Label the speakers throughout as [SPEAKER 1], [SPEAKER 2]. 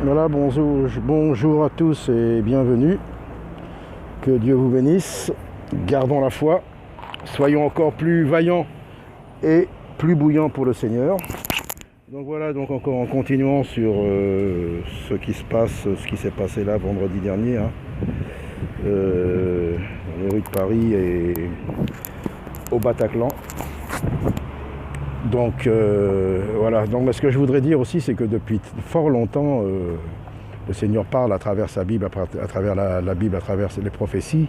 [SPEAKER 1] Voilà, bonjour à tous et bienvenue. Que Dieu vous bénisse. Gardons la foi. Soyons encore plus vaillants et plus bouillants pour le Seigneur. Donc voilà, donc encore en continuant sur ce qui s'est passé là vendredi dernier, dans les rues de Paris et au Bataclan. Donc voilà, donc ce que je voudrais dire aussi, c'est que depuis fort longtemps, le Seigneur parle à travers sa Bible, à travers la Bible, à travers les prophéties,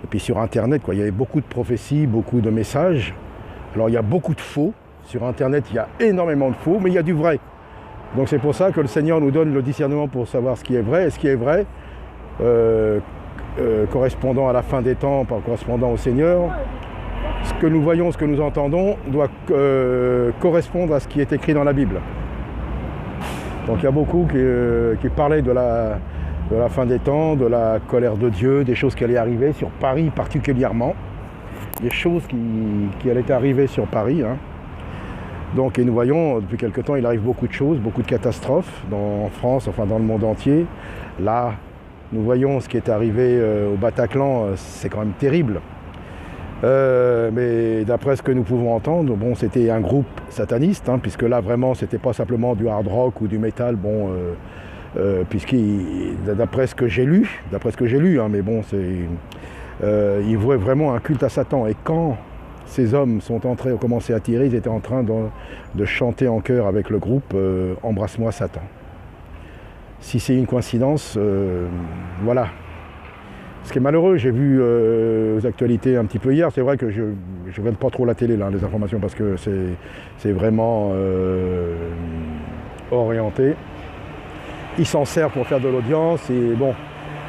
[SPEAKER 1] et puis sur Internet, il y avait beaucoup de prophéties, beaucoup de messages. Alors il y a beaucoup de faux, sur Internet il y a énormément de faux, mais il y a du vrai. Donc c'est pour ça que le Seigneur nous donne le discernement pour savoir ce qui est vrai, et ce qui est vrai, correspondant à la fin des temps, correspondant au Seigneur. Ce que nous voyons, ce que nous entendons doit correspondre à ce qui est écrit dans la Bible. Donc il y a beaucoup qui parlaient de la fin des temps, de la colère de Dieu, des choses qui allaient arriver sur Paris particulièrement. Des choses qui allaient arriver sur Paris. Donc, et nous voyons, depuis quelque temps, il arrive beaucoup de choses, beaucoup de catastrophes en France, enfin dans le monde entier. Là, nous voyons ce qui est arrivé au Bataclan, c'est quand même terrible. Mais d'après ce que nous pouvons entendre, bon, c'était un groupe sataniste, puisque là vraiment c'était pas simplement du hard rock ou du métal, d'après ce que j'ai lu, mais bon, ils vouaient vraiment un culte à Satan. Et quand ces hommes ont commencé à tirer, ils étaient en train de chanter en chœur avec le groupe Embrasse-moi Satan. Si c'est une coïncidence, voilà. Ce qui est malheureux, j'ai vu aux actualités un petit peu hier, c'est vrai que je ne regarde pas trop la télé, là, les informations, parce que c'est vraiment orienté. Il s'en sert pour faire de l'audience, et bon.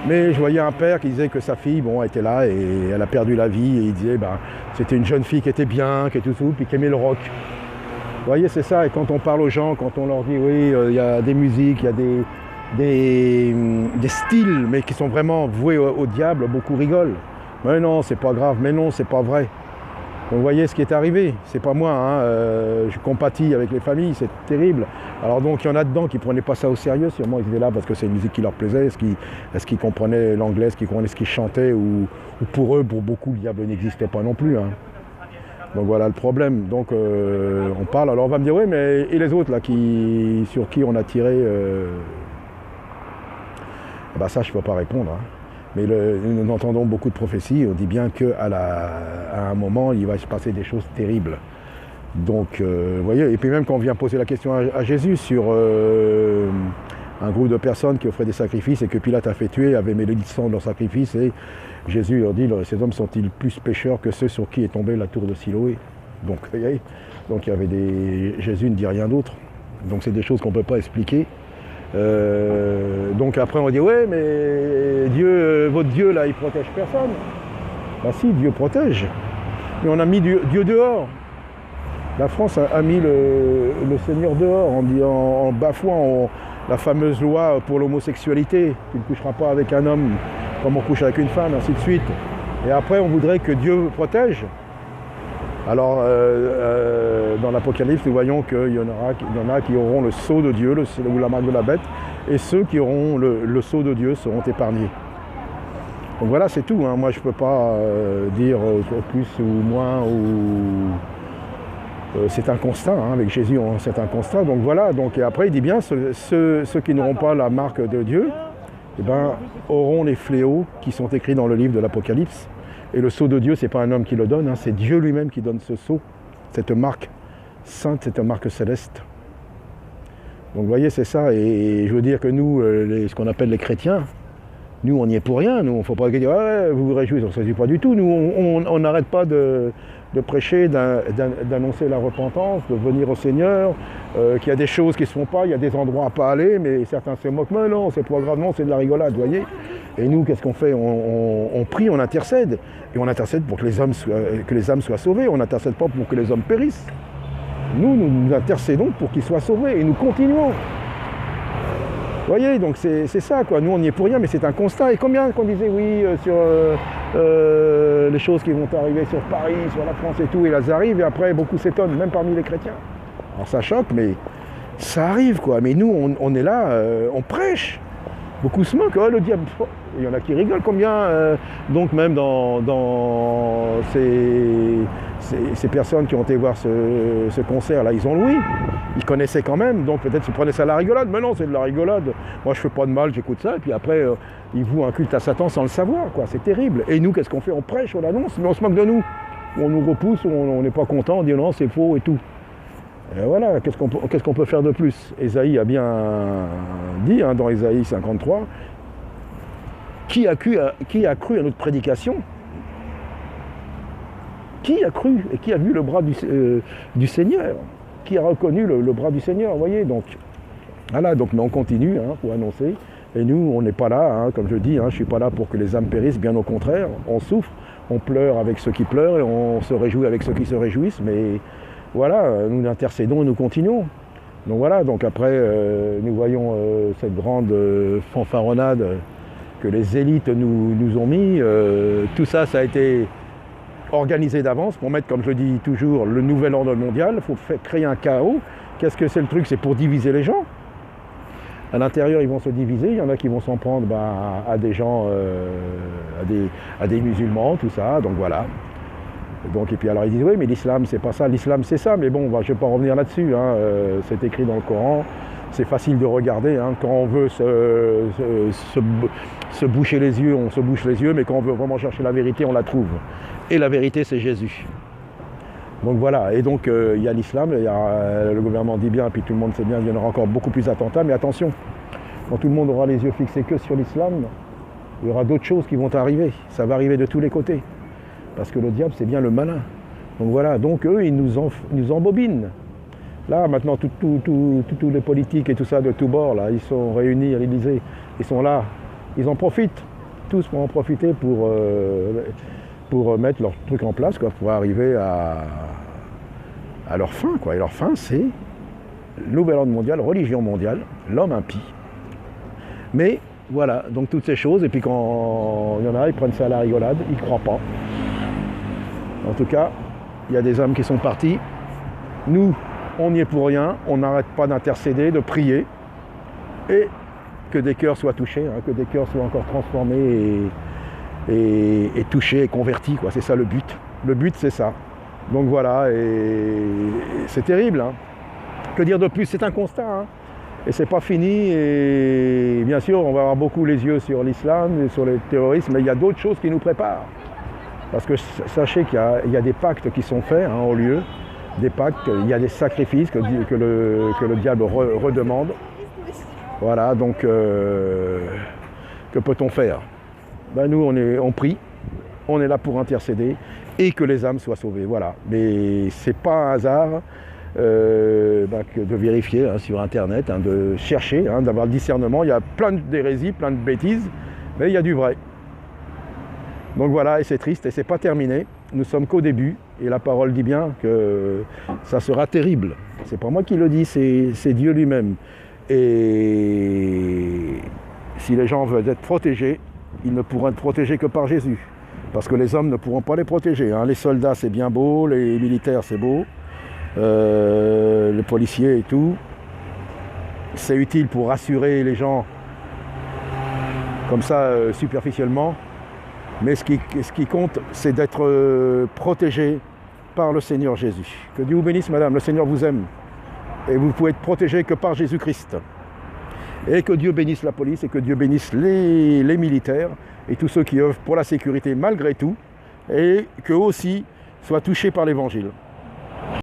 [SPEAKER 1] Mais je voyais un père qui disait que sa fille était là et elle a perdu la vie, et il disait c'était une jeune fille qui était bien, qui était tout, puis qui aimait le rock. Vous voyez, c'est ça, et quand on parle aux gens, quand on leur dit oui, il y a des musiques, il y a des styles, mais qui sont vraiment voués au diable, beaucoup rigolent. Mais non, c'est pas grave, mais non, c'est pas vrai. Donc vous voyez ce qui est arrivé, c'est pas moi, je compatis avec les familles, c'est terrible. Alors donc il y en a dedans qui prenaient pas ça au sérieux, sûrement ils étaient là parce que c'est une musique qui leur plaisait, est-ce qu'ils comprenaient l'anglais, est-ce qu'ils comprenaient ce qu'ils chantaient, ou pour eux, pour beaucoup, le diable n'existait pas non plus. Donc voilà le problème. Donc on parle, alors on va me dire oui, mais et les autres là sur qui on a tiré ça je ne peux pas répondre. Mais nous entendons beaucoup de prophéties, on dit bien qu'à un moment, il va se passer des choses terribles. Donc, vous voyez, et puis même quand on vient poser la question à Jésus sur un groupe de personnes qui offraient des sacrifices et que Pilate a fait tuer, avait mêlé le sang de leurs sacrifices, et Jésus leur dit, ces hommes sont-ils plus pécheurs que ceux sur qui est tombée la tour de Siloé? Donc, vous voyez, donc il y avait Jésus ne dit rien d'autre. Donc c'est des choses qu'on ne peut pas expliquer. Donc après on dit ouais, mais Dieu, votre Dieu là, il protège personne. Si, Dieu protège, mais on a mis Dieu dehors. La France a mis le Seigneur dehors en bafouant la fameuse loi pour l'homosexualité. Tu ne coucheras pas avec un homme comme on couche avec une femme, ainsi de suite. Et après on voudrait que Dieu protège. Alors, dans l'Apocalypse, nous voyons qu'il y en a qui auront le sceau de Dieu, ou la marque de la bête, et ceux qui auront le sceau de Dieu seront épargnés. Donc voilà, c'est tout. Moi, je ne peux pas dire plus ou moins, c'est un constat. Avec Jésus, c'est un constat. Donc voilà. Donc, et après, il dit bien, ceux qui n'auront pas la marque de Dieu, auront les fléaux qui sont écrits dans le livre de l'Apocalypse. Et le sceau de Dieu, ce n'est pas un homme qui le donne, c'est Dieu lui-même qui donne ce sceau, cette marque sainte, cette marque céleste. Donc vous voyez, c'est ça. Et je veux dire que nous, ce qu'on appelle les chrétiens, nous, on n'y est pour rien. Nous, il ne faut pas dire ouais, vous vous réjouissez, on ne se réjouit pas du tout. Nous, on n'arrête pas de prêcher, d'annoncer la repentance, de venir au Seigneur, qu'il y a des choses qui ne se font pas, il y a des endroits à ne pas aller, mais certains se moquent. Mais non, c'est pas grave, non, c'est de la rigolade, vous voyez. Et nous, qu'est-ce qu'on fait? On prie, on intercède. Et on intercède pour que les âmes soient sauvées. On n'intercède pas pour que les hommes périssent. Nous intercédons pour qu'ils soient sauvés. Et nous continuons. Vous voyez, donc c'est ça, quoi. Nous, on n'y est pour rien, mais c'est un constat. Et combien qu'on disait, oui, sur les choses qui vont arriver sur Paris, sur la France et tout, et elles arrivent, et après, beaucoup s'étonnent, même parmi les chrétiens. Alors ça choque, mais Ça arrive quoi, mais nous on est là, on prêche. Beaucoup se moquent, oh, le diable, il y en a qui rigolent combien. Donc même dans ces personnes qui ont été voir ce concert là, ils ont loué. Ils connaissaient quand même, donc peut-être ils prenaient ça à la rigolade, mais non c'est de la rigolade. Moi je fais pas de mal, j'écoute ça, et puis après ils vouent un culte à Satan sans le savoir, quoi. C'est terrible. Et nous qu'est-ce qu'on fait? On prêche, on l'annonce, mais on se moque de nous. On nous repousse, on n'est pas content, on dit non c'est faux et tout. Et voilà, qu'est-ce qu'on peut faire de plus? Ésaïe a bien dit, dans Ésaïe 53, qui a cru à notre prédication? Qui a cru et qui a vu le bras du Seigneur? Qui a reconnu le bras du Seigneur, vous voyez? Donc, voilà, donc, mais on continue pour annoncer. Et nous, on n'est pas là, comme je dis, je ne suis pas là pour que les âmes périssent, bien au contraire. On souffre, on pleure avec ceux qui pleurent et on se réjouit avec ceux qui se réjouissent, mais voilà, nous intercédons et nous continuons. Donc voilà, donc après, nous voyons cette grande fanfaronnade que les élites nous ont mis. Tout ça, ça a été organisé d'avance pour mettre, comme je dis toujours, le nouvel ordre mondial. Il faut créer un chaos. Qu'est-ce que c'est le truc? C'est pour diviser les gens. À l'intérieur, ils vont se diviser. Il y en a qui vont s'en prendre à des gens, à des musulmans, tout ça. Donc voilà. Donc, et puis alors ils disent oui mais l'islam c'est pas ça, l'islam c'est ça, mais bon je ne vais pas revenir là-dessus, c'est écrit dans le Coran, c'est facile de regarder, quand on veut se boucher les yeux, on se bouche les yeux, mais quand on veut vraiment chercher la vérité, on la trouve. Et la vérité c'est Jésus. Donc voilà, et donc il y a l'islam, le gouvernement dit bien, et puis tout le monde sait bien, il y en aura encore beaucoup plus d'attentats, mais attention, quand tout le monde aura les yeux fixés que sur l'islam, il y aura d'autres choses qui vont arriver, ça va arriver de tous les côtés. Parce que le diable, c'est bien le malin. Donc voilà, donc eux, ils nous embobinent. Là, maintenant, tous les politiques et tout ça de tous bords, là, ils sont réunis à l'Élysée. Ils sont là, ils en profitent. Tous pour en profiter pour mettre leur truc en place, quoi, pour arriver à leur fin, quoi. Et leur fin, c'est le nouvel ordre mondial, religion mondiale, l'homme impie. Mais voilà, donc toutes ces choses, et puis quand il y en a, ils prennent ça à la rigolade, ils ne croient pas. En tout cas, il y a des hommes qui sont partis. Nous, on n'y est pour rien. On n'arrête pas d'intercéder, de prier. Et que des cœurs soient touchés, que des cœurs soient encore transformés et touchés et convertis, quoi. C'est ça le but. Le but, c'est ça. Donc voilà, et c'est terrible. Que dire de plus? C'est un constat. Et c'est pas fini. Et bien sûr, on va avoir beaucoup les yeux sur l'islam et sur le terrorisme, mais il y a d'autres choses qui nous préparent. Parce que sachez qu'il y a des pactes qui sont faits au lieu, des pactes, il y a des sacrifices que le diable redemande. Voilà, donc que peut-on faire? Nous, on prie, on est là pour intercéder et que les âmes soient sauvées. Voilà, mais c'est pas un hasard que de vérifier sur Internet, de chercher, d'avoir le discernement. Il y a plein d'hérésies, plein de bêtises, mais il y a du vrai. Donc voilà, et c'est triste, et c'est pas terminé. Nous sommes qu'au début, et la parole dit bien que ça sera terrible. C'est pas moi qui le dis, c'est Dieu lui-même. Et si les gens veulent être protégés, ils ne pourront être protégés que par Jésus. Parce que les hommes ne pourront pas les protéger. Les soldats, c'est bien beau, les militaires, c'est beau, les policiers et tout. C'est utile pour rassurer les gens comme ça, superficiellement. Mais ce qui compte, c'est d'être protégé par le Seigneur Jésus. Que Dieu vous bénisse, madame, le Seigneur vous aime. Et vous ne pouvez être protégé que par Jésus-Christ. Et que Dieu bénisse la police, et que Dieu bénisse les militaires, et tous ceux qui œuvrent pour la sécurité malgré tout, et qu'eux aussi soient touchés par l'Évangile.